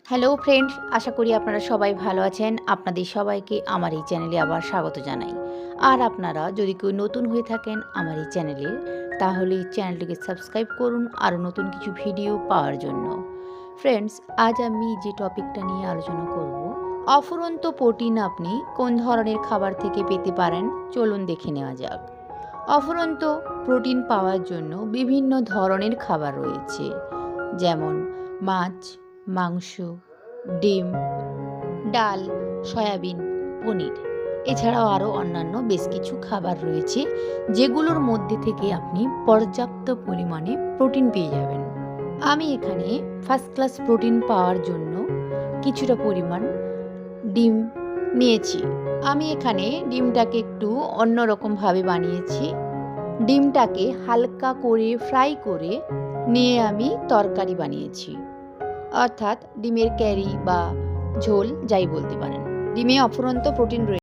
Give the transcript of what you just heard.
Hello friends, আশা করি আপনারা সবাই ভালো আছেন। আপনাদের সবাইকে আমার এই চ্যানেলে আবার স্বাগত জানাই। আর আপনারা যদি কেউ নতুন হয়ে থাকেন আমার এই চ্যানেলে, তাহলে এই চ্যানেলটিকে সাবস্ক্রাইব করুন আরও নতুন কিছু ভিডিও পাওয়ার জন্য। ফ্রেন্ডস, আজ আমি যে টপিকটা নিয়ে আলোচনা করব, অফুরন্ত প্রোটিন আপনি কোন ধরনের খাবার থেকে পেতে পারেন, চলুন দেখে নেওয়া যাক। অফুরন্ত প্রোটিন পাওয়ার জন্য বিভিন্ন ধরনের খাবার রয়েছে, যেমন মাছ, মাংস, ডিম, ডাল, সয়াবিন, পনির। এছাড়াও আরও অন্যান্য বেশ কিছু খাবার রয়েছে, যেগুলোর মধ্যে থেকে আপনি পর্যাপ্ত পরিমাণে প্রোটিন পেয়ে যাবেন। আমি এখানে ফার্স্ট ক্লাস প্রোটিন পাওয়ার জন্য কিছুটা পরিমাণ ডিম নিয়েছি। আমি এখানে ডিমটাকে একটু অন্যরকমভাবে বানিয়েছি। ডিমটাকে হালকা করে ফ্রাই করে নিয়ে আমি তরকারি বানিয়েছি, অর্থাৎ ডিমের ক্যারি বা ঝোল যাই বলতে পারেন। ডিমে অফুরন্ত প্রোটিন রয়েছে।